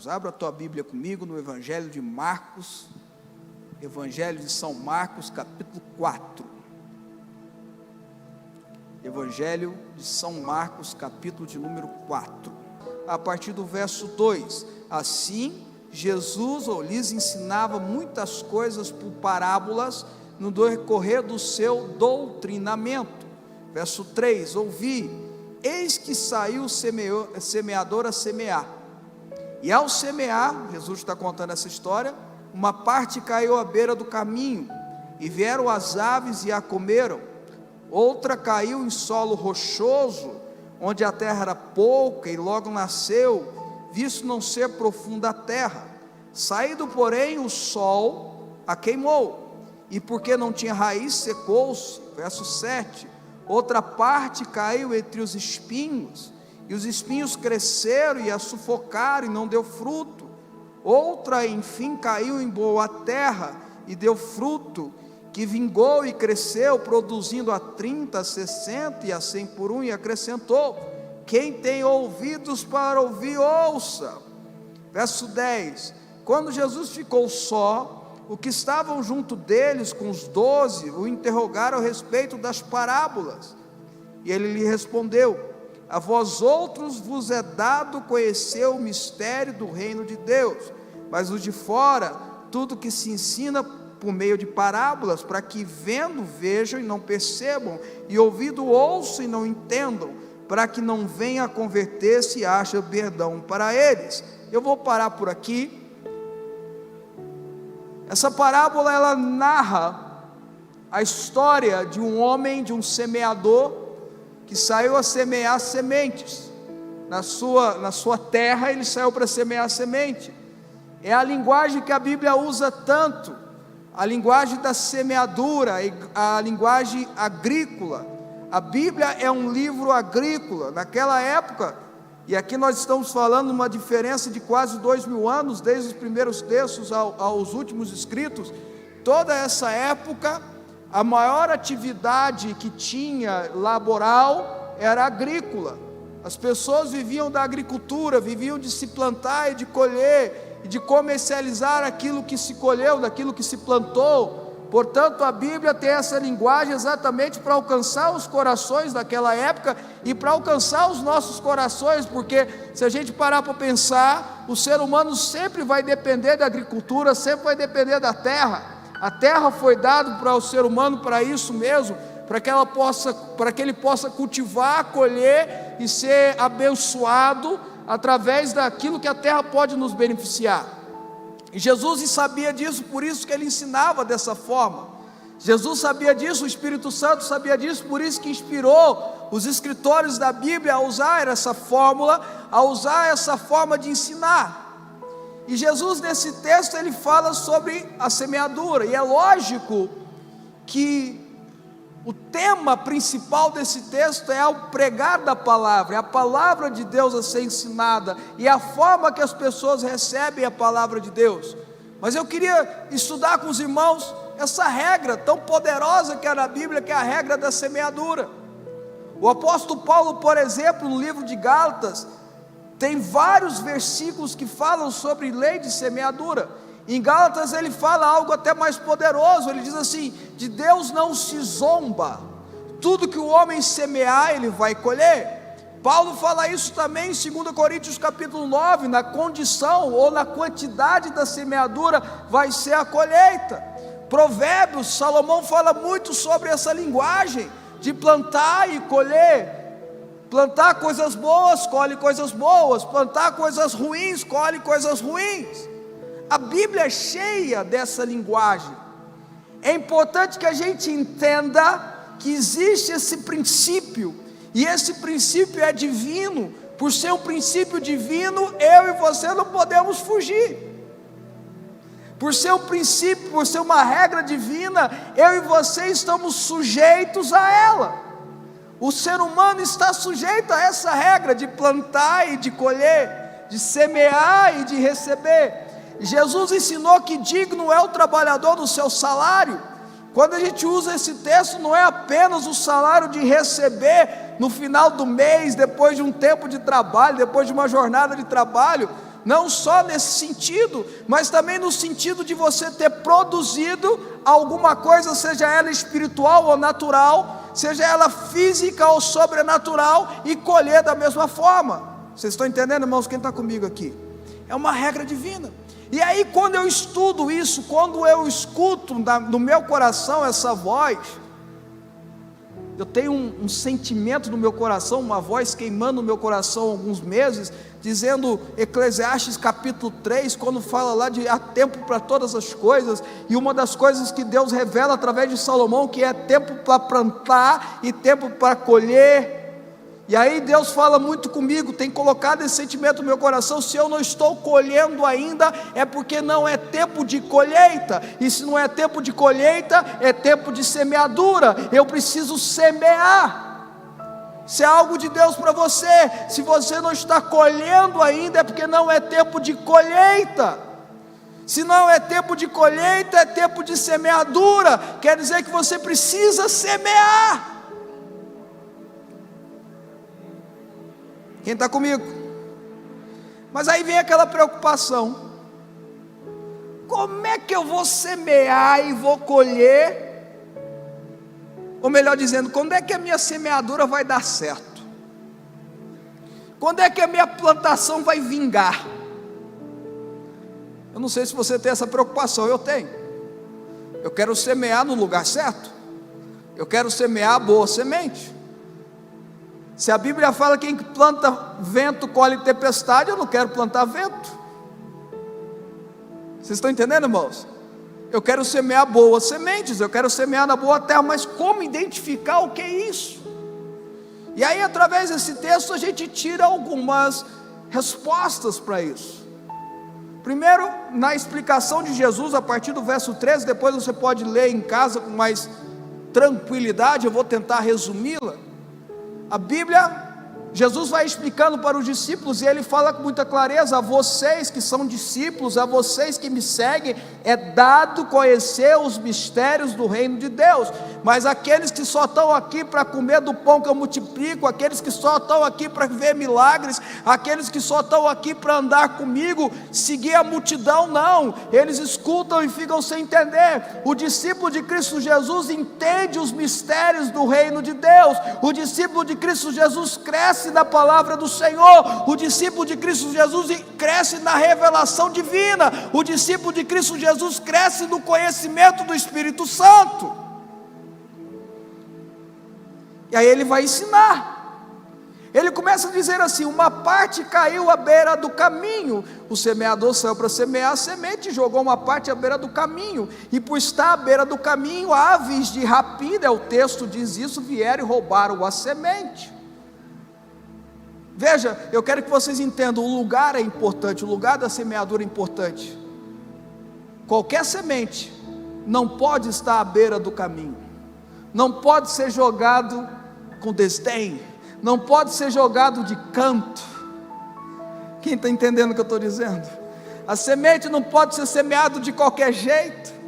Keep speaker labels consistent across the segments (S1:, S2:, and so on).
S1: Abra a tua Bíblia comigo no Evangelho de Marcos, Evangelho de São Marcos, capítulo 4. Evangelho de São Marcos, capítulo de número 4, a partir do verso 2. Assim, Jesus lhes ensinava muitas coisas por parábolas no decorrer do seu doutrinamento. Verso 3, ouvi, eis que saiu o semeador a semear. E ao semear, Jesus está contando essa história, uma parte caiu à beira do caminho, e vieram as aves e a comeram. Outra caiu em solo rochoso, onde a terra era pouca, e logo nasceu, visto não ser profunda a terra. Saído, porém, o sol a queimou, e porque não tinha raiz, secou-se. Verso 7, outra parte caiu entre os espinhos, e os espinhos cresceram e a sufocaram, e não deu fruto. Outra, enfim, caiu em boa terra, e deu fruto, que vingou e cresceu, produzindo a 30, a 60 e a 100 por um, e acrescentou, quem tem ouvidos para ouvir, ouça. Verso 10, quando Jesus ficou só, os que estavam junto deles, com os 12, o interrogaram a respeito das parábolas, e ele lhe respondeu, a vós outros vos é dado conhecer o mistério do reino de Deus, mas os de fora, tudo que se ensina por meio de parábolas, para que vendo vejam e não percebam, e ouvindo ouçam e não entendam, para que não venha a converter-se e ache perdão para eles. Eu vou parar por aqui. Essa parábola, ela narra a história de um homem, de um semeador, que saiu a semear sementes. Na sua terra, ele saiu para semear semente. É a linguagem que a Bíblia usa tanto, a linguagem da semeadura, a linguagem agrícola. A Bíblia é um livro agrícola. Naquela época, e aqui nós estamos falando uma diferença de quase 2000 anos, desde os primeiros textos aos últimos escritos, toda essa época, a maior atividade que tinha laboral era agrícola. As pessoas viviam da agricultura, viviam de se plantar e de colher, e de comercializar aquilo que se colheu, daquilo que se plantou. Portanto, a Bíblia tem essa linguagem exatamente para alcançar os corações daquela época, e para alcançar os nossos corações, porque se a gente parar para pensar, o ser humano sempre vai depender da agricultura, sempre vai depender da terra. A terra foi dada para o ser humano para isso mesmo, para que ele possa cultivar, colher e ser abençoado através daquilo que a terra pode nos beneficiar. E Jesus sabia disso, por isso que ele ensinava dessa forma. Jesus sabia disso, o Espírito Santo sabia disso, por isso que inspirou os escritores da Bíblia a usar essa fórmula, a usar essa forma de ensinar. E Jesus, nesse texto, ele fala sobre a semeadura, e é lógico que o tema principal desse texto é o pregar da palavra, é a palavra de Deus a ser ensinada, e a forma que as pessoas recebem a palavra de Deus. Mas eu queria estudar com os irmãos essa regra tão poderosa que é na Bíblia, que é a regra da semeadura. O apóstolo Paulo, por exemplo, no livro de Gálatas, tem vários versículos que falam sobre lei de semeadura. Em Gálatas ele fala algo até mais poderoso, ele diz assim, de Deus não se zomba, tudo que o homem semear ele vai colher. Paulo fala isso também em 2 Coríntios capítulo 9, na condição ou na quantidade da semeadura vai ser a colheita. Provérbios, Salomão fala muito sobre essa linguagem de plantar e colher. Plantar coisas boas, colhe coisas boas. Plantar coisas ruins, colhe coisas ruins. A Bíblia é cheia dessa linguagem. É importante que a gente entenda que existe esse princípio, e esse princípio é divino. Por ser um princípio divino, eu e você não podemos fugir. Por ser um princípio, por ser uma regra divina, eu e você estamos sujeitos a ela. O ser humano está sujeito a essa regra de plantar e de colher, de semear e de receber. Jesus ensinou que digno é o trabalhador do seu salário. Quando a gente usa esse texto, não é apenas o salário de receber no final do mês, depois de um tempo de trabalho, depois de uma jornada de trabalho. não só nesse sentido, mas também no sentido de você ter produzido alguma coisa, seja ela espiritual ou natural, seja ela física ou sobrenatural, e colher da mesma forma. Vocês estão entendendo, irmãos? Quem está comigo aqui? É uma regra divina. E aí, quando eu estudo isso, quando eu escuto no meu coração essa voz, eu tenho um sentimento no meu coração, uma voz queimando no meu coração há alguns meses, dizendo, Eclesiastes capítulo 3, quando fala lá de há tempo para todas as coisas, e uma das coisas que Deus revela através de Salomão, que é tempo para plantar e tempo para colher. E aí Deus fala muito comigo, tem colocado esse sentimento no meu coração: se eu não estou colhendo ainda, é porque não é tempo de colheita, e se não é tempo de colheita, é tempo de semeadura. Eu preciso semear. Se é algo de Deus para você, se você não está colhendo ainda, é porque não é tempo de colheita. Se não é tempo de colheita, é tempo de semeadura. Quer dizer que você precisa semear. Quem está comigo? Mas aí vem aquela preocupação: como é que eu vou semear e vou colher? Ou melhor dizendo, quando é que a minha semeadura vai dar certo? Quando é que a minha plantação vai vingar? Eu não sei se você tem essa preocupação, eu tenho. Eu quero semear no lugar certo. Eu quero semear a boa semente. Se a Bíblia fala que quem planta vento colhe tempestade, eu não quero plantar vento. Vocês estão entendendo, irmãos? Eu quero semear boas sementes, eu quero semear na boa terra, mas como identificar o que é isso? E aí, através desse texto, a gente tira algumas respostas para isso. Primeiro, na explicação de Jesus, a partir do verso 13, depois você pode ler em casa com mais tranquilidade, eu vou tentar resumi-la. A Bíblia, Jesus vai explicando para os discípulos, e ele fala com muita clareza: a vocês que são discípulos, a vocês que me seguem, é dado conhecer os mistérios do reino de Deus, mas aqueles que só estão aqui para comer do pão que eu multiplico, aqueles que só estão aqui para ver milagres, aqueles que só estão aqui para andar comigo, seguir a multidão, não, eles escutam e ficam sem entender. O discípulo de Cristo Jesus entende os mistérios do reino de Deus, o discípulo de Cristo Jesus cresce na palavra do Senhor, o discípulo de Cristo Jesus cresce na revelação divina, o discípulo de Cristo Jesus cresce no conhecimento do Espírito Santo. E aí ele vai ensinar. Ele começa a dizer assim: uma parte caiu à beira do caminho. O semeador saiu para semear a semente, jogou uma parte à beira do caminho, e por estar à beira do caminho, aves de rapina, o texto diz isso, vieram e roubaram a semente. Veja, eu quero que vocês entendam, o lugar é importante, o lugar da semeadura é importante. Qualquer semente não pode estar à beira do caminho, não pode ser jogado com desdém, não pode ser jogado de canto. Quem está entendendo o que eu estou dizendo? A semente não pode ser semeada de qualquer jeito.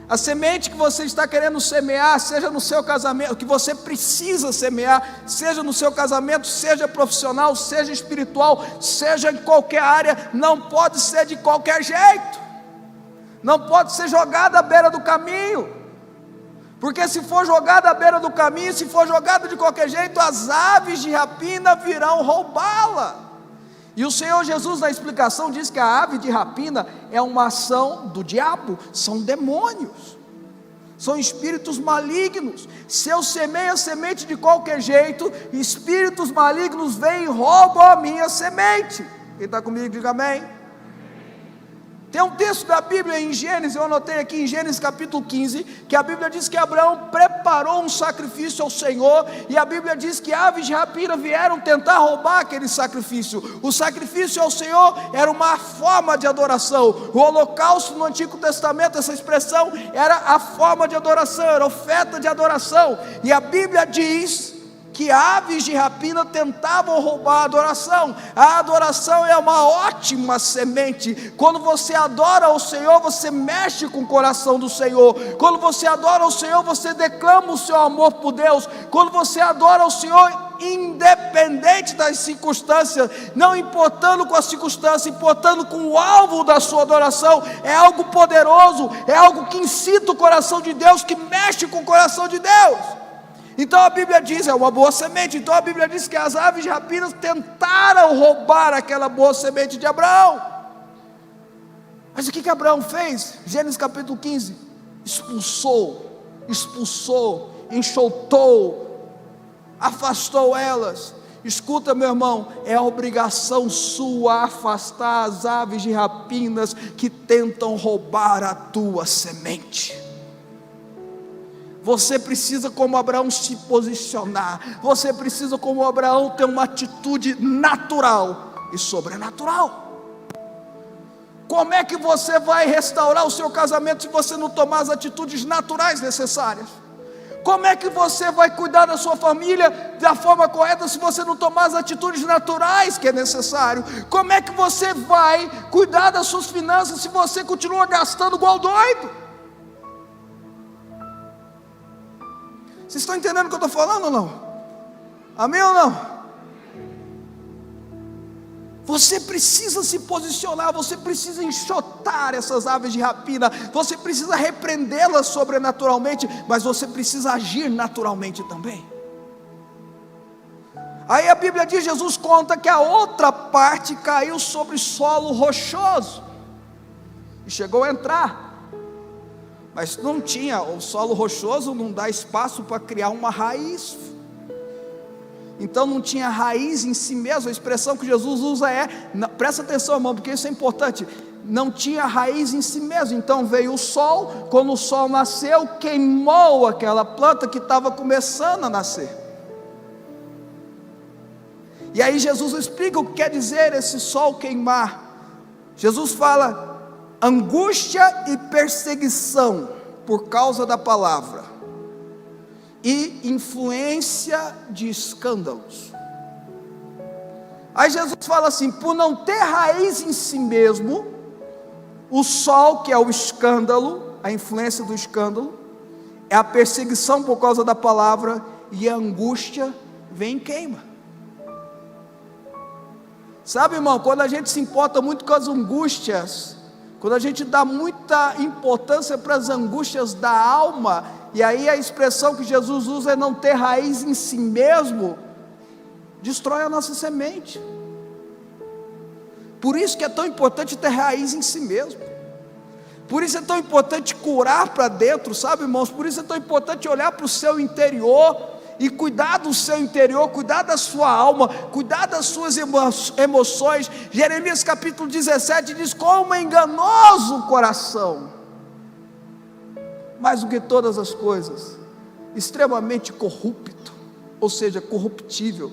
S1: A semente que você está querendo semear, seja no seu casamento, que você precisa semear, seja no seu casamento, seja profissional, seja espiritual, seja em qualquer área, não pode ser de qualquer jeito, não pode ser jogada à beira do caminho, porque se for jogada à beira do caminho, se for jogada de qualquer jeito, as aves de rapina virão roubá-la. E o Senhor Jesus, na explicação, diz que a ave de rapina é uma ação do diabo, são demônios, são espíritos malignos. Se eu semeio a semente de qualquer jeito, espíritos malignos vêm e roubam a minha semente. Quem está comigo, diga amém. Tem um texto da Bíblia em Gênesis, eu anotei aqui em Gênesis capítulo 15, que a Bíblia diz que Abraão preparou um sacrifício ao Senhor, e a Bíblia diz que aves de rapina vieram tentar roubar aquele sacrifício. O sacrifício ao Senhor era uma forma de adoração. O holocausto no Antigo Testamento, essa expressão era a forma de adoração, era oferta de adoração, e a Bíblia diz que aves de rapina tentavam roubar a adoração. A adoração é uma ótima semente. Quando você adora ao Senhor, você mexe com o coração do Senhor. Quando você adora ao Senhor, você declama o seu amor por Deus. Quando você adora ao Senhor, independente das circunstâncias, não importando com as circunstâncias, importando com o alvo da sua adoração. É algo poderoso, é algo que incita o coração de Deus, que mexe com o coração de Deus. Então a Bíblia diz, é uma boa semente. Então a Bíblia diz que as aves de rapina tentaram roubar aquela boa semente de Abraão. Mas o que Abraão fez? Gênesis capítulo 15, expulsou, enxotou, afastou elas. Escuta, meu irmão, é obrigação sua afastar as aves de rapinas que tentam roubar a tua semente. Você precisa, como Abraão, se posicionar. Você precisa, como Abraão, ter uma atitude natural e sobrenatural. Como é que você vai restaurar o seu casamento se você não tomar as atitudes naturais necessárias? Como é que você vai cuidar da sua família da forma correta se você não tomar as atitudes naturais que é necessário? Como é que você vai cuidar das suas finanças se você continua gastando igual doido? Vocês estão entendendo o que eu estou falando ou não? Amém ou não? Você precisa se posicionar, você precisa enxotar essas aves de rapina, você precisa repreendê-las sobrenaturalmente, mas você precisa agir naturalmente também. Aí a Bíblia diz, Jesus conta que a outra parte caiu sobre solo rochoso, e chegou a entrar, mas não tinha, o solo rochoso não dá espaço para criar uma raiz. Então não tinha raiz em si mesmo. A expressão que Jesus usa é, presta atenção, irmão, porque isso é importante, não tinha raiz em si mesmo. Então veio o sol, quando o sol nasceu, queimou aquela planta que estava começando a nascer. E aí Jesus explica o que quer dizer esse sol queimar. Jesus fala, angústia e perseguição por causa da palavra, e influência de escândalos. Aí Jesus fala assim, por não ter raiz em si mesmo, o sol, que é o escândalo, a influência do escândalo, é a perseguição por causa da palavra, e a angústia vem e queima. Sabe, irmão, quando a gente se importa muito com as angústias, quando a gente dá muita importância para as angústias da alma, e aí a expressão que Jesus usa é não ter raiz em si mesmo, destrói a nossa semente. Por isso que é tão importante ter raiz em si mesmo. Por isso é tão importante curar para dentro, sabe, irmãos? Por isso é tão importante olhar para o seu interior e cuidar do seu interior, cuidar da sua alma, cuidar das suas emoções. Jeremias capítulo 17 diz, como é enganoso o coração, mais do que todas as coisas, extremamente corrupto, ou seja, corruptível,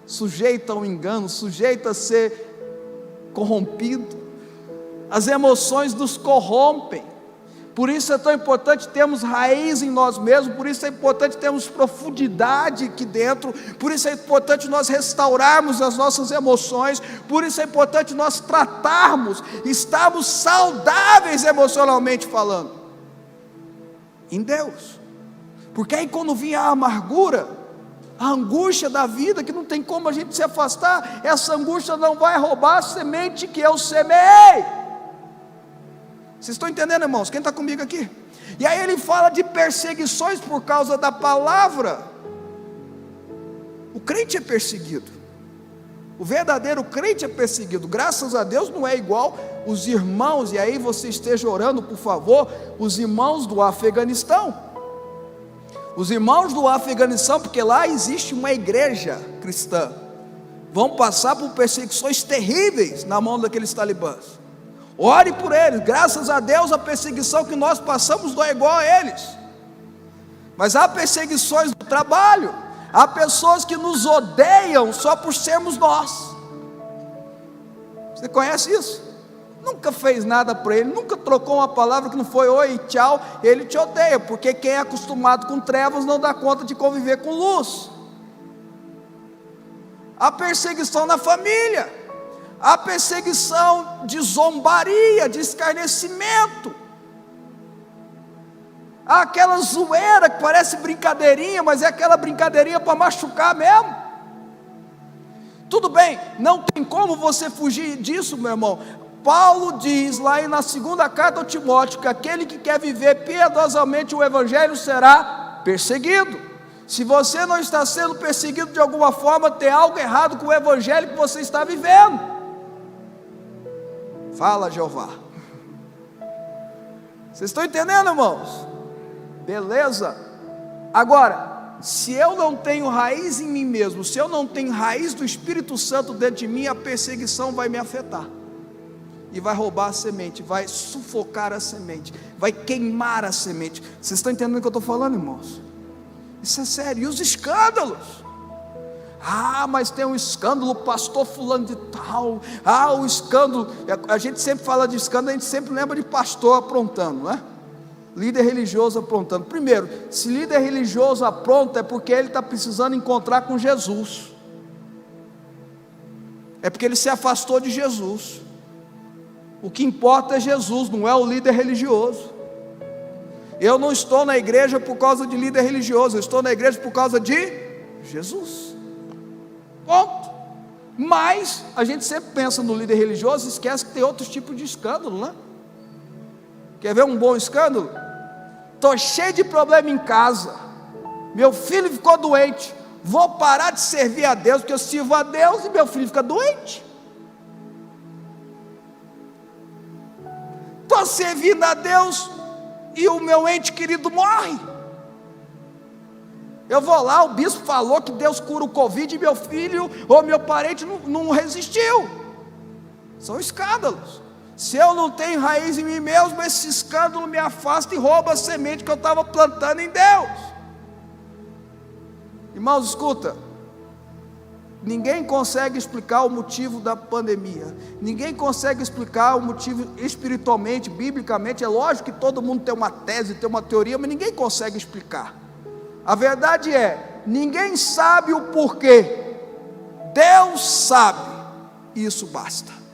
S1: sujeito ao engano, sujeito a ser corrompido. As emoções nos corrompem. Por isso é tão importante termos raiz em nós mesmos, por isso é importante termos profundidade aqui dentro, por isso é importante nós restaurarmos as nossas emoções, por isso é importante nós tratarmos, estarmos saudáveis emocionalmente falando, em Deus. Porque aí quando vinha a amargura, a angústia da vida, que não tem como a gente se afastar, essa angústia não vai roubar a semente que eu semeei. Vocês estão entendendo, irmãos? Quem está comigo aqui? E aí ele fala de perseguições por causa da palavra. O crente é perseguido, o verdadeiro crente é perseguido. Graças a Deus não é igual os irmãos, e aí você esteja orando, por favor, os irmãos do Afeganistão. Os irmãos do Afeganistão, porque lá existe uma igreja cristã, vão passar por perseguições terríveis na mão daqueles talibãs. Ore por eles. Graças a Deus a perseguição que nós passamos não é igual a eles. Mas há perseguições no trabalho, há pessoas que nos odeiam só por sermos nós. Você conhece isso? Nunca fez nada para ele, nunca trocou uma palavra que não foi oi, tchau, ele te odeia, porque quem é acostumado com trevas não dá conta de conviver com luz. Há perseguição na família, há perseguição de zombaria, de escarnecimento, aquela zoeira que parece brincadeirinha, mas é aquela brincadeirinha para machucar mesmo. Tudo bem, não tem como você fugir disso, meu irmão. Paulo diz lá na segunda carta ao Timóteo que aquele que quer viver piedosamente o Evangelho será perseguido. Se você não está sendo perseguido de alguma forma, tem algo errado com o Evangelho que você está vivendo. Fala, Jeová. Vocês estão entendendo, irmãos? Beleza? Agora, se eu não tenho raiz em mim mesmo, se eu não tenho raiz do Espírito Santo dentro de mim, a perseguição vai me afetar. E vai roubar a semente, vai sufocar a semente, vai queimar a semente. Vocês estão entendendo o que eu estou falando, irmãos? Isso é sério. E os escândalos? Ah, mas tem um escândalo, pastor fulano de tal. Ah, o escândalo. A gente sempre fala de escândalo, a gente sempre lembra de pastor aprontando, não é? Líder religioso aprontando. Primeiro, se líder religioso apronta, é porque ele está precisando encontrar com Jesus. É porque ele se afastou de Jesus. O que importa é Jesus, não é o líder religioso. Eu não estou na igreja por causa de líder religioso, eu estou na igreja por causa de Jesus. Ponto. Mas a gente sempre pensa no líder religioso e esquece que tem outros tipos de escândalo, né? Quer ver um bom escândalo? Estou cheio de problema em casa, meu filho ficou doente, vou parar de servir a Deus, porque eu sirvo a Deus e meu filho fica doente. Estou servindo a Deus e o meu ente querido morre. Eu vou lá, o bispo falou que Deus cura o Covid e meu filho ou meu parente não resistiu. São escândalos. Se eu não tenho raiz em mim mesmo, esse escândalo me afasta e rouba a semente que eu estava plantando em Deus. Irmãos, escuta. Ninguém consegue explicar o motivo da pandemia. Ninguém consegue explicar o motivo espiritualmente, biblicamente. É lógico que todo mundo tem uma tese, tem uma teoria, mas ninguém consegue explicar. A verdade é, ninguém sabe o porquê. Deus sabe. E isso basta.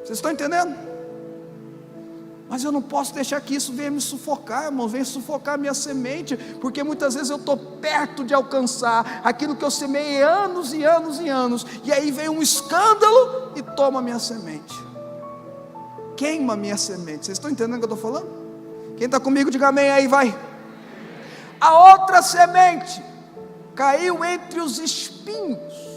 S1: Vocês estão entendendo? Mas eu não posso deixar que isso venha me sufocar, irmão, venha sufocar a minha semente, porque muitas vezes eu estou perto de alcançar aquilo que eu semeei anos e anos e anos, e aí vem um escândalo e toma a minha semente, queima a minha semente. Vocês estão entendendo o que eu estou falando? Quem está comigo, diga amém aí, vai. A outra semente caiu entre os espinhos.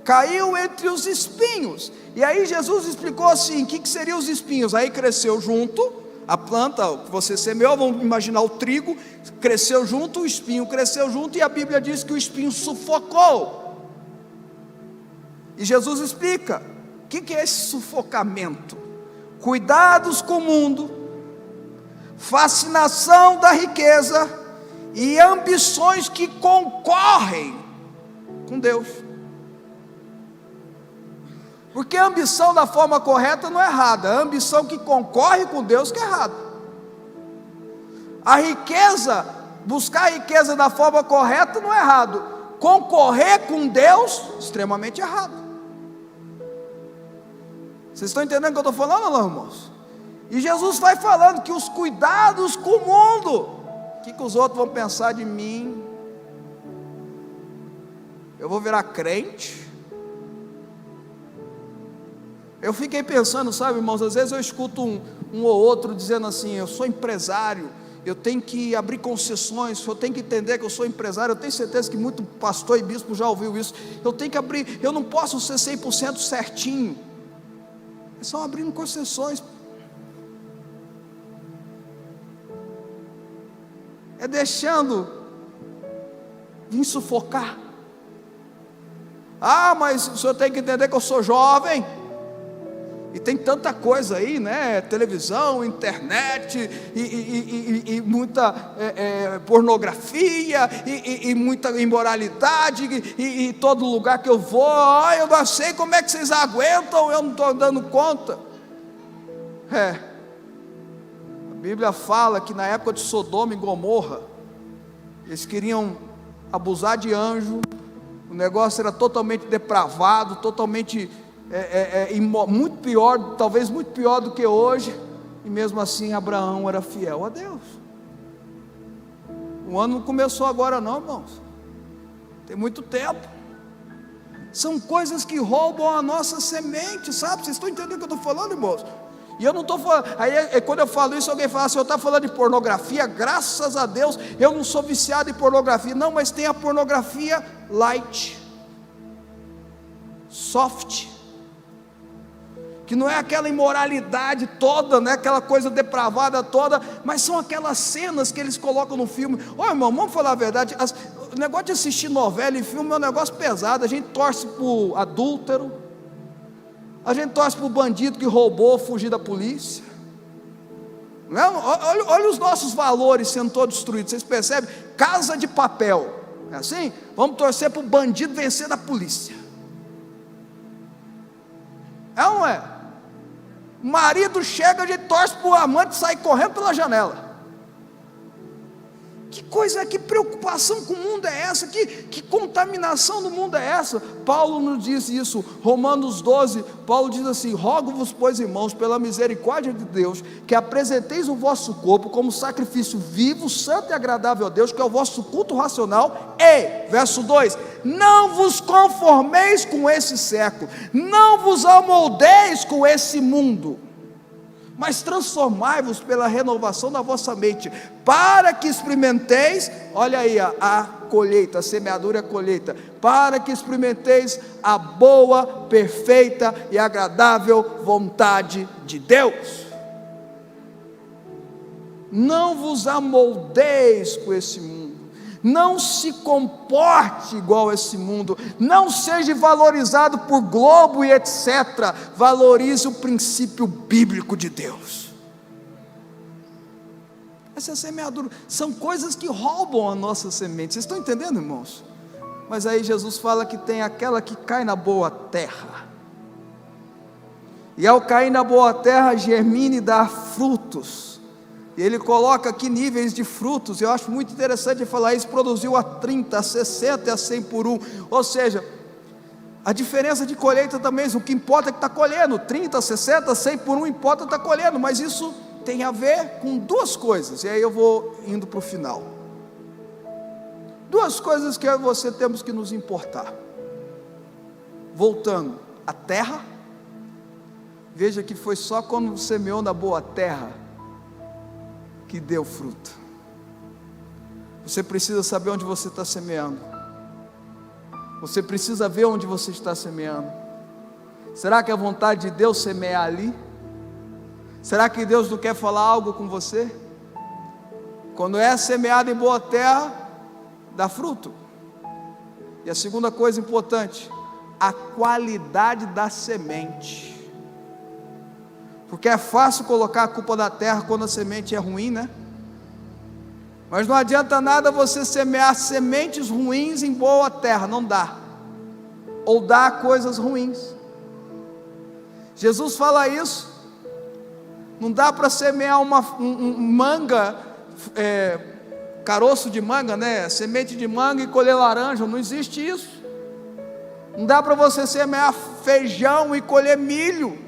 S1: Caiu entre os espinhos. E aí Jesus explicou assim, o que seriam os espinhos? Aí cresceu junto, a planta que você semeou, vamos imaginar o trigo, cresceu junto, o espinho cresceu junto, e a Bíblia diz que o espinho sufocou. E Jesus explica, o que é esse sufocamento? Cuidados com o mundo, fascinação da riqueza e ambições que concorrem com Deus. Porque a ambição da forma correta não é errada, a ambição que concorre com Deus que é errada. A riqueza, buscar a riqueza da forma correta não é errado, concorrer com Deus, extremamente errado. Vocês estão entendendo o que eu estou falando, não, irmãos? E Jesus vai falando que os cuidados com o mundo, o que os outros vão pensar de mim? Eu vou virar crente? Eu fiquei pensando, sabe, irmãos, às vezes eu escuto um ou outro dizendo assim, eu sou empresário, eu tenho que abrir concessões, eu tenho que entender que eu sou empresário. Eu tenho certeza que muito pastor e bispo já ouviu isso. Eu tenho que abrir, eu não posso ser 100% certinho. É só abrindo concessões. É deixando vir sufocar. Ah, mas o senhor tem que entender que eu sou jovem. E tem tanta coisa aí, né? Televisão, internet, e muita pornografia, e muita imoralidade, e todo lugar que eu vou, eu não sei como é que vocês aguentam, eu não estou dando conta. A Bíblia fala que na época de Sodoma e Gomorra, eles queriam abusar de anjo, o negócio era totalmente depravado, totalmente muito pior, talvez muito pior do que hoje, e mesmo assim Abraão era fiel a Deus. O ano não começou agora não, irmãos. Tem muito tempo. São coisas que roubam a nossa semente, sabe? Vocês estão entendendo o que eu estou falando, irmãos? E eu não estou falando, aí quando eu falo isso, alguém fala assim, eu estou falando de pornografia, graças a Deus, eu não sou viciado em pornografia. Não, mas tem a pornografia light, soft, que não é aquela imoralidade toda, não é aquela coisa depravada toda, mas são aquelas cenas que eles colocam no filme. Ô irmão, vamos falar a verdade, o negócio de assistir novela e filme é um negócio pesado. A gente torce para o adúltero, a gente torce para o bandido que roubou, fugir da polícia. Não é? Olha os nossos valores sendo todos destruídos, vocês percebem? Casa de Papel, é assim? Vamos torcer para o bandido vencer da polícia. É ou não é? O marido chega, a gente torce para o amante sair correndo pela janela. Que coisa, que preocupação com o mundo é essa? Que contaminação do mundo é essa? Paulo nos diz isso, Romanos 12, Paulo diz assim: rogo-vos, pois irmãos, pela misericórdia de Deus, que apresenteis o vosso corpo como sacrifício vivo, santo e agradável a Deus, que é o vosso culto racional, e, verso 2, não vos conformeis com esse século, não vos amoldeis com esse mundo, mas transformai-vos pela renovação da vossa mente, para que experimenteis, olha aí a colheita, a semeadura e a colheita, para que experimenteis a boa, perfeita e agradável vontade de Deus. Não vos amoldeis com esse mundo, não se comporte igual a esse mundo, não seja valorizado por globo e etc. Valorize o princípio bíblico de Deus. Essa é a semeadura. São coisas que roubam a nossa semente. Vocês estão entendendo, irmãos? Mas aí Jesus fala que tem aquela que cai na boa terra, e ao cair na boa terra germina e dá frutos. E ele coloca aqui níveis de frutos. Eu acho muito interessante falar isso. Produziu a 30, a 60 e a 100 por um. Ou seja, a diferença de colheita também, o que importa é que está colhendo, 30, 60, 100 por um, importa está colhendo. Mas isso tem a ver com duas coisas, e aí eu vou indo para o final. Duas coisas que eu e você temos que nos importar. Voltando, a terra. Veja que foi só quando semeou na boa terra que deu fruto. Você precisa saber onde você está semeando. Você precisa ver onde você está semeando. Será que é a vontade de Deus semear ali? Será que Deus não quer falar algo com você? Quando é semeado em boa terra, dá fruto. E a segunda coisa importante, a qualidade da semente. Porque é fácil colocar a culpa da terra quando a semente é ruim, né? Mas não adianta nada você semear sementes ruins em boa terra, não dá. Ou dá coisas ruins. Jesus fala isso. Não dá para semear um manga, caroço de manga, né? Semente de manga e colher laranja, não existe isso. Não dá para você semear feijão e colher milho.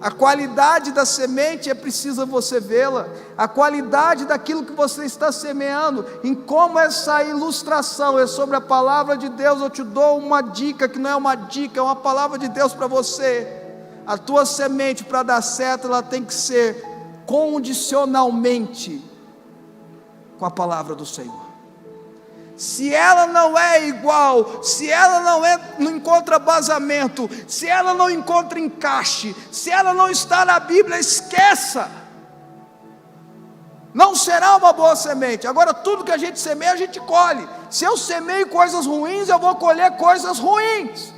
S1: A qualidade da semente é preciso você vê-la, a qualidade daquilo que você está semeando, em como essa ilustração é sobre a palavra de Deus. Eu te dou uma dica, que não é uma dica, é uma palavra de Deus para você. A tua semente, para dar certo, ela tem que ser condicionalmente com a palavra do Senhor. Se ela não é igual, se ela não encontra basamento, se ela não encontra encaixe, se ela não está na Bíblia, esqueça. Não será uma boa semente. Agora, tudo que a gente semeia, a gente colhe. Se eu semeio coisas ruins, eu vou colher coisas ruins.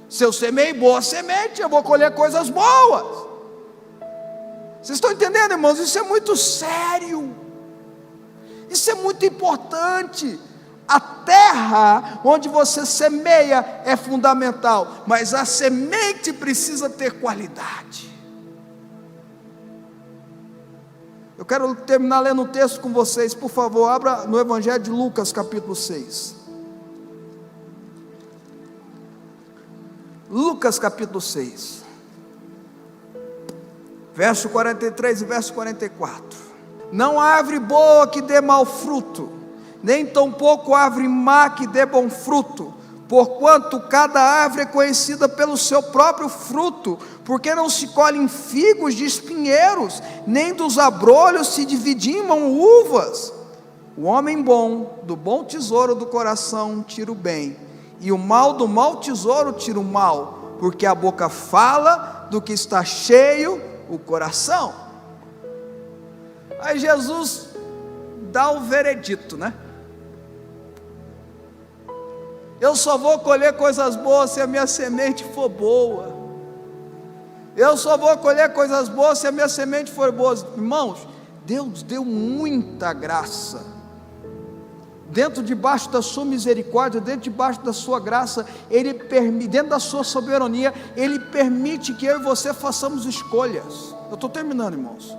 S1: Se eu semeio boa semente, eu vou colher coisas boas. Vocês estão entendendo, irmãos? Isso é muito sério. Isso é muito importante. A terra onde você semeia é fundamental, mas a semente precisa ter qualidade. Eu quero terminar lendo um texto com vocês. Por favor, abra no Evangelho de Lucas, capítulo 6. Lucas capítulo 6, verso 43 e verso 44. Não há árvore boa que dê mau fruto, nem tampouco árvore má que dê bom fruto, porquanto cada árvore é conhecida pelo seu próprio fruto, porque não se colhem figos de espinheiros, nem dos abrolhos se dividimam uvas. O homem bom, do bom tesouro do coração tira o bem, e o mal do mau tesouro tira o mal, porque a boca fala do que está cheio o coração. Aí Jesus dá o veredito, né? Eu só vou colher coisas boas se a minha semente for boa. Eu só vou colher coisas boas se a minha semente for boa. Irmãos, Deus deu muita graça. Dentro debaixo da sua misericórdia, dentro debaixo da sua graça, Ele permite, dentro da sua soberania, Ele permite que eu e você façamos escolhas. Eu estou terminando, irmãos.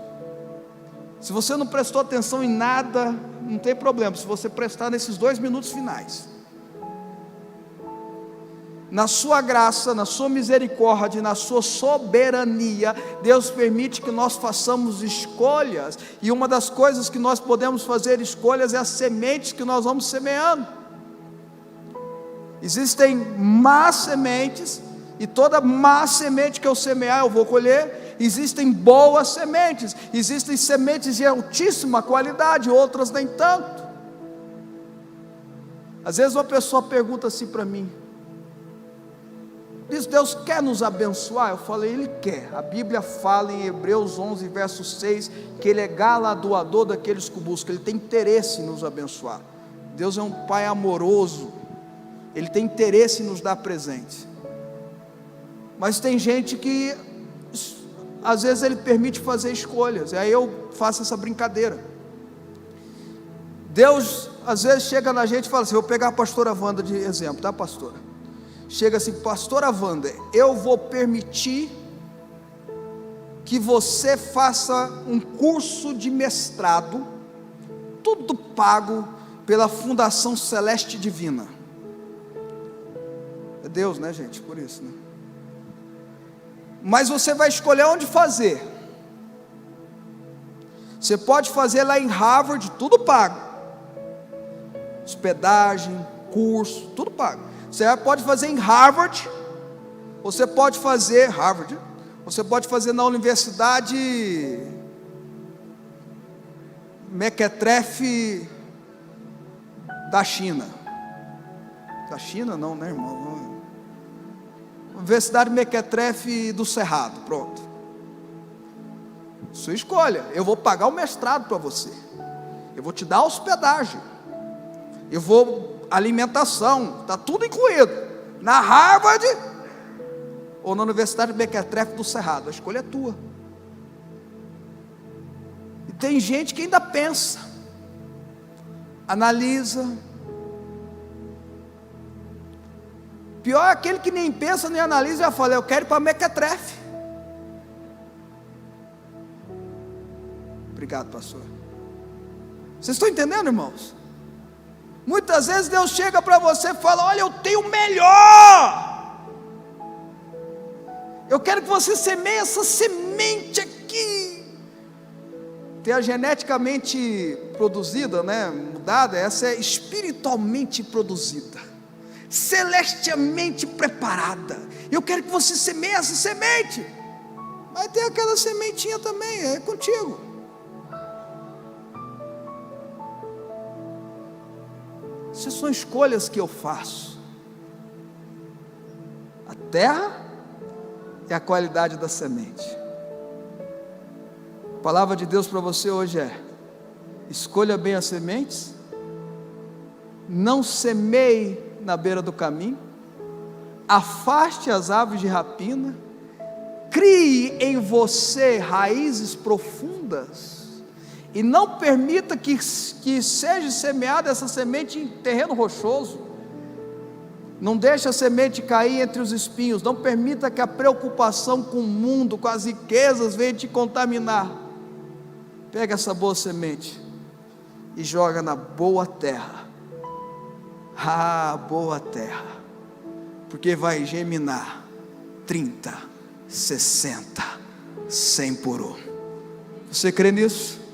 S1: Se você não prestou atenção em nada, não tem problema, se você prestar nesses 2 minutos finais. Na sua graça, na sua misericórdia, na sua soberania, Deus permite que nós façamos escolhas, e uma das coisas que nós podemos fazer escolhas é as sementes que nós vamos semeando. Existem más sementes, e toda má semente que eu semear eu vou colher. Existem boas sementes, existem sementes de altíssima qualidade, outras nem tanto. Às vezes uma pessoa pergunta assim para mim: diz, Deus quer nos abençoar? Eu falei, Ele quer. A Bíblia fala em Hebreus 11, verso 6, que Ele é galardoador daqueles que o buscam. Ele tem interesse em nos abençoar. Deus é um Pai amoroso, Ele tem interesse em nos dar presente. Mas tem gente que, às vezes Ele permite fazer escolhas, e aí eu faço essa brincadeira. Deus, às vezes, chega na gente e fala assim, vou pegar a pastora Wanda de exemplo, tá, pastora? Chega assim, pastora Wanda, eu vou permitir que você faça um curso de mestrado, tudo pago pela Fundação Celeste Divina. É Deus, né, gente? Por isso, né? Mas você vai escolher onde fazer. Você pode fazer lá em Harvard, tudo pago. Hospedagem, curso, tudo pago. Você pode fazer em Harvard, você pode fazer você pode fazer na Universidade Mequetrefe da China. Da China não, né, irmão? Não. Universidade Mequetrefe do Cerrado, pronto. Sua escolha. Eu vou pagar o mestrado para você. Eu vou te dar hospedagem. Eu vou alimentação, está tudo incluído. Na Harvard ou na Universidade Mequetrefe do Cerrado, a escolha é tua. E tem gente que ainda pensa, analisa. Pior é aquele que nem pensa nem analisa e já fala, eu quero ir para Mequetrefe. Obrigado, pastor. Vocês estão entendendo, irmãos? Muitas vezes Deus chega para você e fala, olha, eu tenho o melhor. Eu quero que você semeie essa semente aqui. Tem a geneticamente produzida, né, mudada, essa é espiritualmente produzida, celestialmente preparada. Eu quero que você semeie essa semente. Mas tem aquela sementinha também, é contigo. Essas são escolhas que eu faço. A terra e a qualidade da semente. A palavra de Deus para você hoje é: escolha bem as sementes, não semeie na beira do caminho, afaste as aves de rapina, crie em você raízes profundas, e não permita que seja semeada essa semente em terreno rochoso. Não deixe a semente cair entre os espinhos. Não permita que a preocupação com o mundo, com as riquezas, venha te contaminar. Pega essa boa semente e joga na boa terra. Boa terra, porque vai germinar 30, 60, 100 por um. Você crê nisso?